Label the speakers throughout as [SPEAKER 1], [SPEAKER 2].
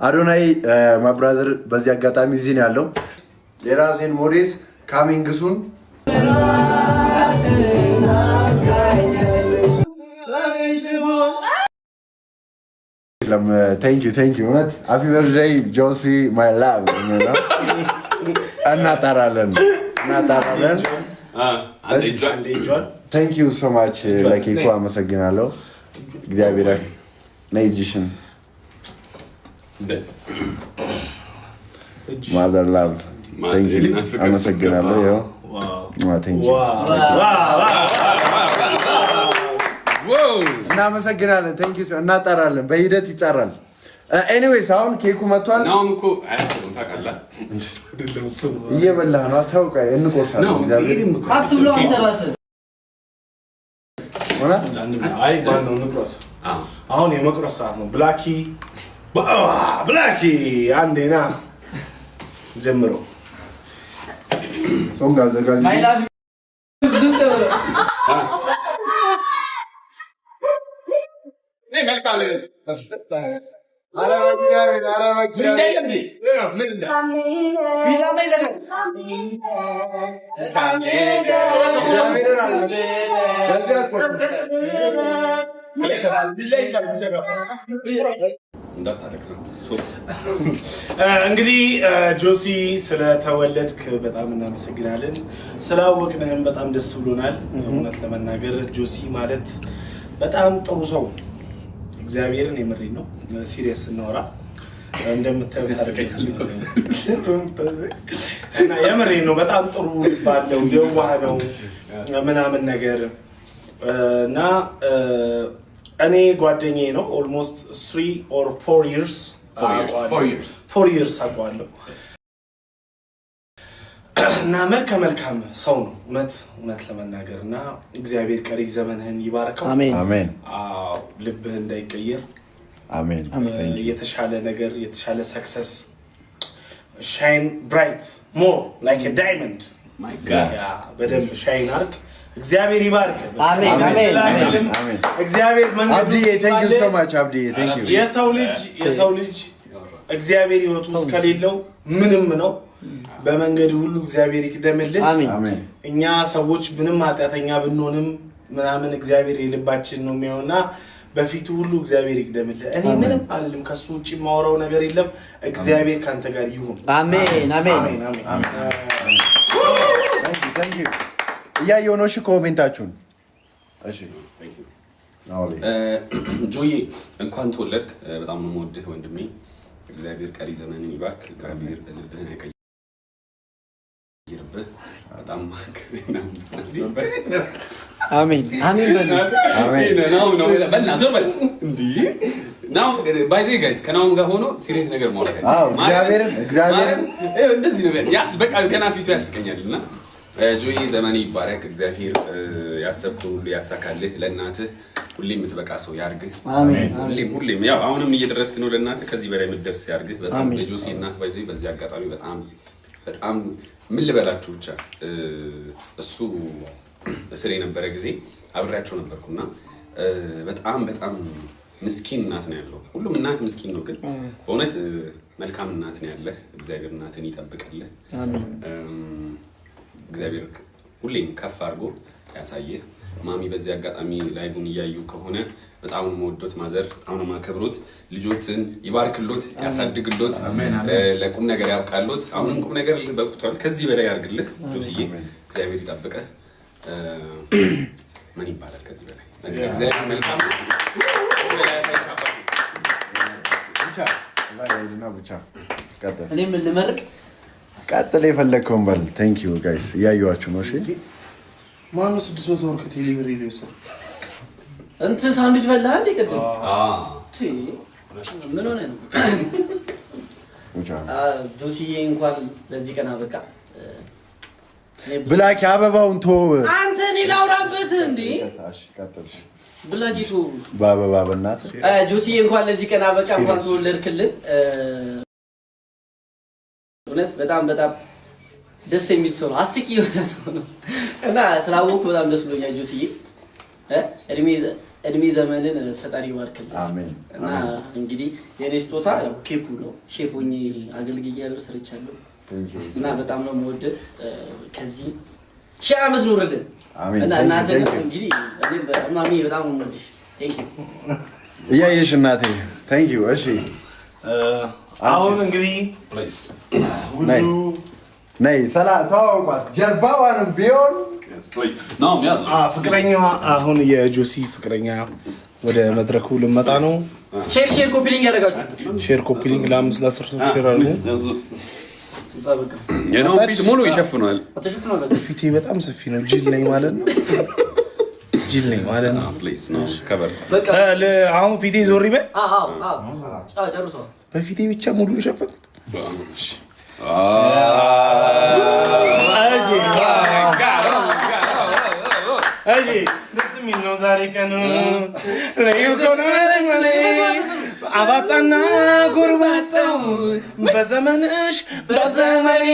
[SPEAKER 1] አዶናይ my brother በዚህ አጋጣሚ እዚህ ነው ያለው የራሴን ሞዴስ coming soon thank you እውነት happy birthday Josie my love እናጣራለን thank you so much ለኬኩ አመሰግናለሁ እግዚአብሔር ነይጂሽን mother love thank you አመሰግናለሁ ያው thank you እናመሰግናለን thank you እናጣራለን በሂደት ይጣራል anyways አሁን ኬኩ መጥቷል
[SPEAKER 2] ነው እኮ አያስፈልግም ታውቃለህ
[SPEAKER 1] እየበላህ ነው አታውቃይ እንቆርሳለን እግዚአብሔር
[SPEAKER 3] አትብሎ አንተ ራስህ
[SPEAKER 1] ወላ
[SPEAKER 4] አይ ባንው ንቆርስ አሁን የመቆረስ ሰዓት ነው ብላኪ አንዴና ጀምሮ
[SPEAKER 1] ሶንጋ ዘጋጅ
[SPEAKER 3] ማይ ላቭ ዱንተሮ
[SPEAKER 2] ነይ መልካም
[SPEAKER 4] እንግዲህ ጆሲ ስለተወለድክ በጣም እናመሰግናለን ስላወቅንህም በጣም ደስ ብሎናል እውነት ለመናገር ጆሲ ማለት በጣም ጥሩ ሰው እግዚአብሔርን የምሬን ነው ሲሪየስ እናወራ እንደምታዩት እና የምሬን ነው በጣም ጥሩ ባለው የዋህ ነው ምናምን ነገር እና እኔ ጓደኛዬ ነው almost 3 or 4 years አቋለሁ እና መልካም ሰው ነው እውነት ለመናገር እና እግዚአብሔር ቀሪ ዘመንህን ይባርከው
[SPEAKER 1] አሜን
[SPEAKER 4] ልብህ እንዳይቀየር
[SPEAKER 1] አሜን
[SPEAKER 4] የተሻለ ነገር የተሻለ ሰክሰስ shine bright more like a diamond
[SPEAKER 2] my god
[SPEAKER 4] በደንብ ሻይን አርግ እግዚአብሔር ይባርክ
[SPEAKER 3] አሜን
[SPEAKER 4] እግዚአብሔር መንገዱ
[SPEAKER 1] አብዲ thank you so much አብዲ thank you
[SPEAKER 4] የሰው ልጅ እግዚአብሔር ይወጡ እስከሌለው ምንም ነው በመንገድ ሁሉ እግዚአብሔር ይቅደምልን
[SPEAKER 1] አሜን
[SPEAKER 4] እኛ ሰዎች ምንም ኃጢአተኛ ብንሆንም ምናምን እግዚአብሔር የልባችን ነው የሚሆንና በፊቱ ሁሉ እግዚአብሔር ይቅደምልን እኔ ምንም አልልም ከሱ ውጪ ማወራው ነገር የለም እግዚአብሔር ካንተ ጋር ይሁን
[SPEAKER 3] አሜን
[SPEAKER 1] thank you ያየው ነው እሺ ኮሜንታችሁን እሺ
[SPEAKER 2] ጆዬ እንኳን ተወለድክ በጣም ነው የምወድህ ወንድሜ እግዚአብሔር ቀሪ ዘመንን ይባርክ እግዚአብሔር ልብህን አይቀይርብህ በጣም ማከረና
[SPEAKER 3] አሜን ነው በእናትህ እንዴ ናው ባይ ዘ ጋይስ ከናውም ጋር ሆኖ ሲሪየስ ነገር ማለት ነው
[SPEAKER 1] እግዚአብሔር
[SPEAKER 2] እንደዚህ ነው ያስ በቃ ገና ፊቱ ያስቀኛልና ጆዬ ዘመን ይባረክ እግዚአብሔር ያሰብከው ሁሉ ያሳካልህ ለእናትህ ሁሌም የምትበቃ ሰው ያርግህ
[SPEAKER 3] አሜን
[SPEAKER 2] ሁሌም ያው አሁንም እየደረስክ ነው ለእናትህ ከዚህ በላይ የምትደርስ ያርግህ በጣም ለጆሲ እናት ባይዘይ በዚህ አጋጣሚ በጣም ምን ልበላችሁ ብቻ እሱ እስር የነበረ ጊዜ አብሬያቸው ነበርኩና በጣም ምስኪን እናት ነው ያለው ሁሉም እናት ምስኪን ነው ግን በእውነት መልካም እናት ነው ያለህ እግዚአብሔር እናትን ይጠብቅልህ
[SPEAKER 3] አሜን
[SPEAKER 2] እግዚአብሔር ሁሌም ከፍ አድርጎ ያሳየህ ማሚ በዚህ አጋጣሚ ላይቭን እያዩ ከሆነ በጣም ወዶት ማዘር አሁን ማከብሮት ልጆችን ይባርክሎት ያሳድግሎት ለቁም ነገር ያብቃሎት አሁንም ቁም ነገር በቁቷል ከዚህ በላይ ያርግልህ ጆሲዬ እግዚአብሔር ይጠብቀህ ማን ይባላል ከዚህ በላይ እግዚአብሔር መልካም
[SPEAKER 1] ብቻ ቀጥል
[SPEAKER 3] እኔም ልመርቅ
[SPEAKER 1] ቀጥል የፈለከውን በል thank you guys ያዩዋችሁ ነው እሺ
[SPEAKER 4] ማን ነው 600 ወር ከቴሌብር ይለሰው
[SPEAKER 3] እንት ሳንዱች በላህ እንዴ ቀጥል ምን ሆነ ነው ጆሲዬ እንኳን ለዚህ ቀን አበቃ
[SPEAKER 1] ብላኪ አበባውን ተው
[SPEAKER 3] አንተ እኔ ላውራበት እንዴ
[SPEAKER 1] ቀጥልሽ
[SPEAKER 3] ብላኪቱ
[SPEAKER 1] በአበባ በእናትህ
[SPEAKER 3] ጆሲዬ እንኳን ለዚህ ቀን አበቃ እንኳን ተወለድክልን እውነት በጣም ደስ የሚል ሰው ነው አስቂ የሆነ ሰው ነው እና ስላወኩ በጣም ደስ ብሎኛል ጆሲዬ እድሜ
[SPEAKER 5] እድሜ ዘመንን ፈጣሪ ይባርክልህ።
[SPEAKER 1] አሜን።
[SPEAKER 5] እና እንግዲህ የኔ ስጦታ ያው ኬኩ ነው። ሼፍ ሆኜ አገልግያለሁ፣ ሰርቻለሁ እና በጣም ነው የምወደው። ከዚህ ሺህ ዓመት ኑርልን።
[SPEAKER 1] አሜን።
[SPEAKER 5] እና እናንተ እንግዲህ ማሚ በጣም ነው የምወድሽ። ቴንክ ዩ
[SPEAKER 1] እያየሽ እናቴ ቴንክ ዩ። እሺ
[SPEAKER 4] አሁን እንግዲህ
[SPEAKER 1] ነይ ሰላም ተዋወቋት። ጀርባዋንም ቢሆን
[SPEAKER 4] ፍቅረኛዋ አሁን የጆሲ ፍቅረኛ ወደ መድረኩ ልመጣ ነው።
[SPEAKER 5] ሼር ኮፒ ሊንክ ያደርጋችሁ።
[SPEAKER 4] ሼር ኮፒ ሊንክ ለ5 ለ10 ሰው ሼር አድርጉ።
[SPEAKER 3] የናው ፊት ሙሉ ይሸፍናል።
[SPEAKER 4] ፊቴ በጣም ሰፊ ነው። ጅል ነኝ ማለት ነው። ጅል ነኝ ማለት ነው።
[SPEAKER 3] ፕሊዝ ነው ከበር
[SPEAKER 4] አሁን ፊቴ ዞር ይበል።
[SPEAKER 5] ጨርሰው
[SPEAKER 4] በፊቴ ብቻ ሙሉ የሸፈንኩት ደስ የሚል ነው ዛሬ ቀኑ። አባጣና ጎርባጣው በዘመንሽ በዘመኔ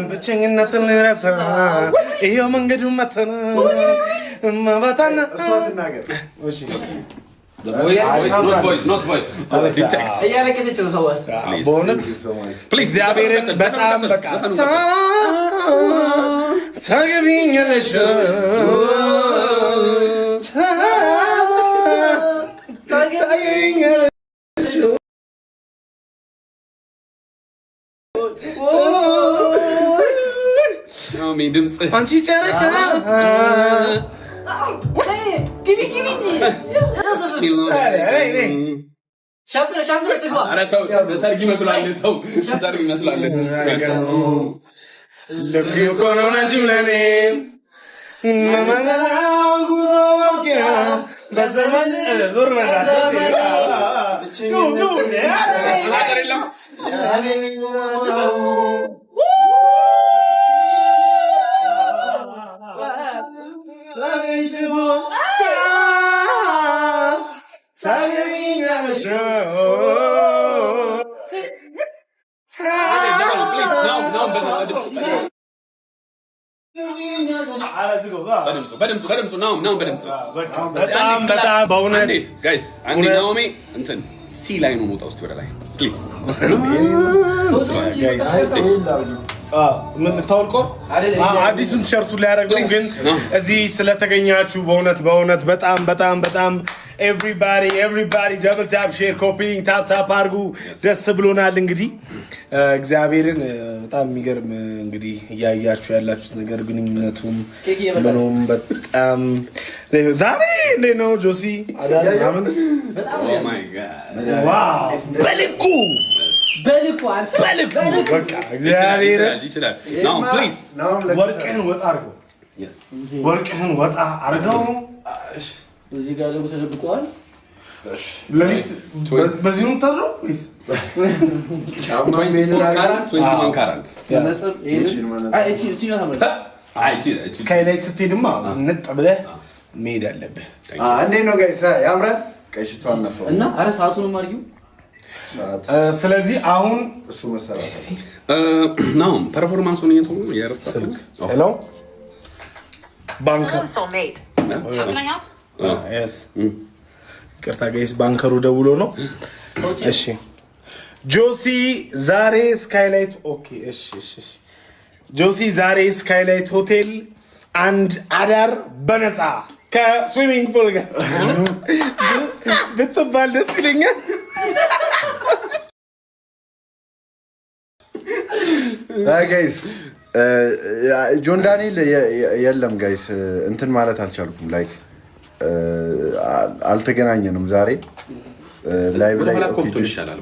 [SPEAKER 4] ብቸኝነትን ልረሳ ይኸው መንገዱ መተና አባጣና በእውነት እግዚአብሔርን በጣም በቃ ታገቢኛለሽ
[SPEAKER 3] ድምፅ
[SPEAKER 4] አንቺ ጨረቃ
[SPEAKER 3] ሰርግ ይመስላል። ተው ሰርግ ይመስላል።
[SPEAKER 4] ልክ ኮኖ ናችም ለኔ ጉዞ ወርቂያ በዘመን ዙር
[SPEAKER 3] በድምፁ ነው በድምፁ
[SPEAKER 4] በጣም በእውነት
[SPEAKER 3] ጋይስ አንዴ ናኦሚ እንትን ሲ ላይ ነው ሞጣ ውስጥ ወደ ላይ ፕሊዝ
[SPEAKER 4] ምን ታውልቆ አዲሱን ቲሸርቱ ሊያደርገው ግን እዚህ ስለተገኛችሁ በእውነት በጣም ኤቭሪባዲ ደብል ታፕ ሼር ኮፒ ሊንክ ታፕ አድርጉ። ደስ ብሎናል። እንግዲህ እግዚአብሔርን በጣም የሚገርም እንግዲህ እያያችሁ ያላችሁት ነገር ግንኙነቱም ምኑም በጣም ዛሬ እንዴት ነው ጆሲ አዳምን በልኩ በቃ እግዚአብሔር
[SPEAKER 3] ይችላል። ናው ፕሊዝ
[SPEAKER 4] ወርቅህን ወጣ አድርገው
[SPEAKER 5] እዚህ ጋር ደግሞ ተደብቀዋል።
[SPEAKER 4] ለሊት በዚህ ነው ታድሮ ወይስ
[SPEAKER 3] 21 ካራንት
[SPEAKER 4] ስካይላይት ስትሄድማ ዝንጥ ብለህ መሄድ አለብህ።
[SPEAKER 1] እንዴት ነው ጋይስ? ያምራል። ቀይ ሽቶ አልነፋው
[SPEAKER 5] እና አረ ሰዓቱንም አድርጊው።
[SPEAKER 4] ስለዚህ አሁን
[SPEAKER 1] እሱ መሰራት
[SPEAKER 3] ናው ፐርፎርማንሱን እየተው
[SPEAKER 4] ሄሎ ባንክ ቅርታ ጋይስ ባንከሩ ደውሎ ነው። እሺ ጆሲ ዛሬ ስካይላይት ኦኬ። እሺ ጆሲ ዛሬ ስካይላይት ሆቴል አንድ አዳር በነፃ ከስዊሚንግ ፑል ጋር ብትባል ደስ ይለኛል።
[SPEAKER 1] ጋይስ ጆን ዳንኤል የለም ጋይስ እንትን ማለት አልቻልኩም። ላይክ አልተገናኘንም ዛሬ ላይቭ ላይ
[SPEAKER 3] ይሻላል።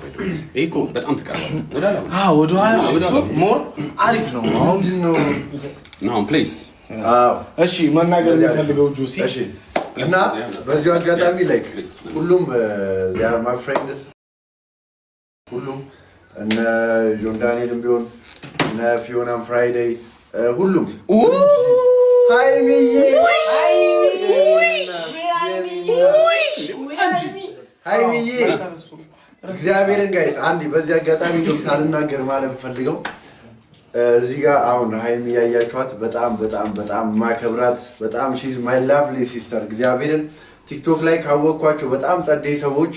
[SPEAKER 3] እኮ በጣም ተቀራረበ።
[SPEAKER 4] ወደ ኋላ ሞር አሪፍ ነው። አሁን
[SPEAKER 3] ናው ፕሊዝ
[SPEAKER 4] እሺ መናገር የሚፈልገው ጆሲ
[SPEAKER 1] እና በዚሁ አጋጣሚ ላይክ ሁሉም ዚያር ማይ ፍሬንድስ ሁሉም እነ ጆን ዳንኤልም ቢሆን እነ ፊዮናም ፍራይዴይ ሁሉም ሃይሚዬ እግዚአብሔርን ጋይስ አንዴ በዚህ አጋጣሚ ሳልናገር ማለት ፈልገው እዚህ ጋር አሁን ሃይሚ ያያችኋት በጣም ማከብራት በጣም ሺዝ ማይ ላቭሊ ሲስተር እግዚአብሔርን ቲክቶክ ላይ ካወቅኳቸው በጣም ጸደይ ሰዎች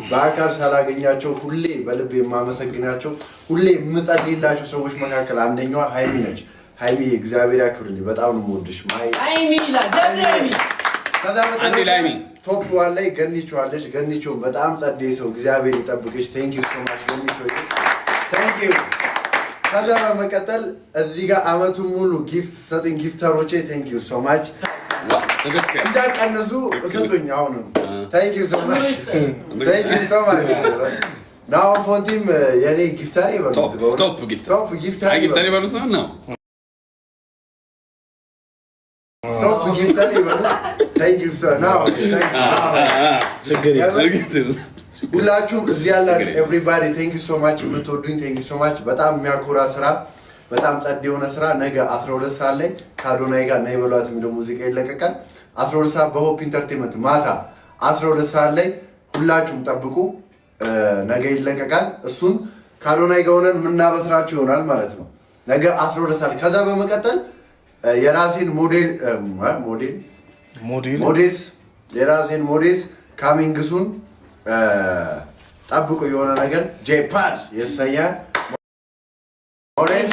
[SPEAKER 1] በአካል ሳላገኛቸው ሁሌ በልብ የማመሰግናቸው ሁሌ የምጸልይላቸው ሰዎች መካከል አንደኛዋ ሃይሚ ነች። ሃይሚ እግዚአብሔር ያክብርልኝ። በጣም ነው የምወድሽ
[SPEAKER 5] ሃይሚ ይላል ደብዳቤ።
[SPEAKER 1] ከዛ በተለይ ቶፕ ዋን ላይ ገኒቾ አለች። ገኒቾ በጣም ጸደይ ሰው እግዚአብሔር ይጠብቅሽ። ቴንክ ዩ ሶ ማች ገኒቾ ቴንክ ዩ። ከዛ በመቀጠል እዚህ ጋር አመቱን ሙሉ ጊፍት ሰጡኝ ጊፍተሮቼ ቴንክ ዩ ሶ ማች። እንዳቀንሱ እሰጡኝ አሁንም ቴንክ ዩ ሶ ማች ቴንክ ዩ ሶ ማች። ናው ፎንቲም የኔ ጊፍተር ይበሉት
[SPEAKER 3] ቶፕ ጊፍተር ይበሉት ነው
[SPEAKER 1] ቶፕ ጊፍተር ይበሉት ቴንክ ዩ ሶ ናው ሁላችሁም እዚህ ያላችሁ ኤቭሪባዲ ቴንክ ዩ ሶ ማች። የምትወዱኝ ቴንክ ዩ ሶ ማች። በጣም የሚያኮራ ስራ፣ በጣም ጸድ የሆነ ስራ። ነገ 12 ሰዓት ላይ ከአዶናይ ጋር ናይ በሏት የሚለው ሙዚቃ ይለቀቃል። 12 ሰዓት በሆፕ ኢንተርቴንመንት ማታ 12 ሰዓት ላይ ሁላችሁም ጠብቁ። ነገ ይለቀቃል። እሱን ከአዶናይ ጋር ሆነን የምናበስራችሁ ይሆናል ማለት ነው ነገ 12 ሰዓት። ከዛ በመቀጠል የራሴን ሞዴስ የራሴን ሞዴስ ካሚንግሱን ጠብቁ። የሆነ ነገር ጄፓድ የሰኛ ሞዴስ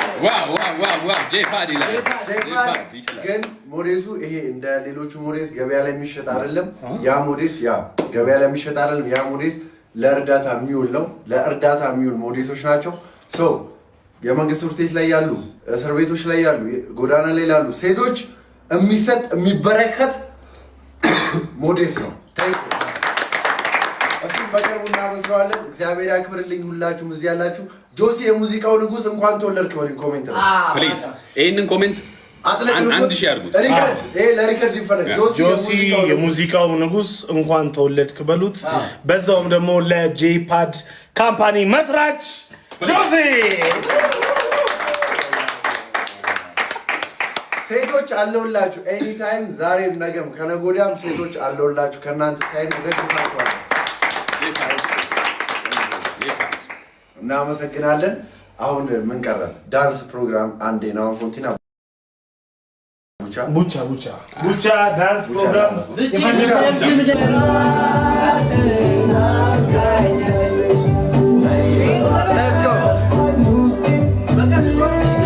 [SPEAKER 1] ግን ሞዴሱ ይሄ እንደ ሌሎቹ ሞዴስ ገበያ ላይ የሚሸጥ አይደለም። ያ ሞዴስ ገበያ ላይ የሚሸጥ አይደለም። ያ ሞዴስ ለእርዳታ የሚውል ነው። ለእርዳታ የሚውል ሞዴሶች ናቸው። የመንግስት ትምህርት ቤት ላይ ያሉ፣ እስር ቤቶች ላይ ያሉ፣ ጎዳና ላይ ያሉ ሴቶች የሚሰጥ የሚበረከት ሞዴስ ነው። እሱም በቅርቡ እናበስረዋለን። እግዚአብሔር ያክብርልኝ። ሁላችሁም እዚህ ያላችሁ ጆሲ የሙዚቃው ንጉስ እንኳን ተወለድክ በሉኝ ኮሜንት ላይ
[SPEAKER 3] ፕሊዝ። ይሄንን ኮሜንት አንድ ሺህ አድርጉት።
[SPEAKER 1] ለሪከርድ ይፈረግ።
[SPEAKER 4] ጆሲ የሙዚቃው ንጉስ እንኳን ተወለድክ በሉት። በዛውም ደግሞ ለጄፓድ ካምፓኒ መስራች ጆሲ
[SPEAKER 1] ሴቶች አለውላችሁ ኤኒታይም፣ ዛሬም ነገም ከነገ ወዲያም ሴቶች አለውላችሁ። ከእናንተ ሳይን ደግፋችኋል። እናመሰግናለን። አሁን ምን ቀረ? ዳንስ ፕሮግራም አንዴ ነው። ፎንቲና
[SPEAKER 4] ቡቻ ዳንስ ፕሮግራም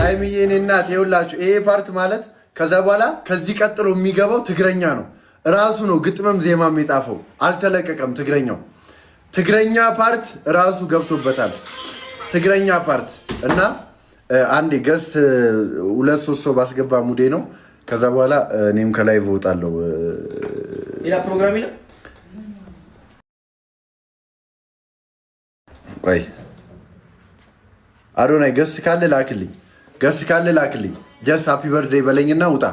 [SPEAKER 1] ሃይሚዬ እኔ እናት ይኸውላችሁ ይሄ ፓርት ማለት ከዛ በኋላ ከዚህ ቀጥሎ የሚገባው ትግረኛ ነው። ራሱ ነው ግጥምም ዜማም የጣፈው አልተለቀቀም። ትግረኛ ፓርት ራሱ ገብቶበታል። ትግረኛ ፓርት እና አንዴ ገስት 2-3 ሰው ባስገባ ሙዴ ነው። ከዛ በኋላ እኔም ከላይ እወጣለሁ።
[SPEAKER 5] ሌላ ፕሮግራም ይላል።
[SPEAKER 1] ቆይ አዶናይ ገስት ካለ ላክልኝ። ጀስት ሃፒ በርዴይ በለኝና ውጣ።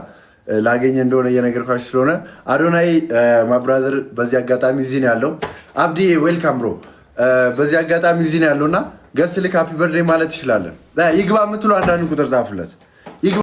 [SPEAKER 1] ላገኘ እንደሆነ እየነገርኳችሁ ስለሆነ አዶናይ ማብራዘር በዚህ አጋጣሚ እዚህ ነው ያለው። አብዲ ዌልካም ብሮ። በዚህ አጋጣሚ እዚህ ነው ያለውና ገስት ልክ ሃፒ በርዴይ ማለት ትችላለን። ይግባ የምትሉ አንዳንድ ቁጥር ጻፉለት።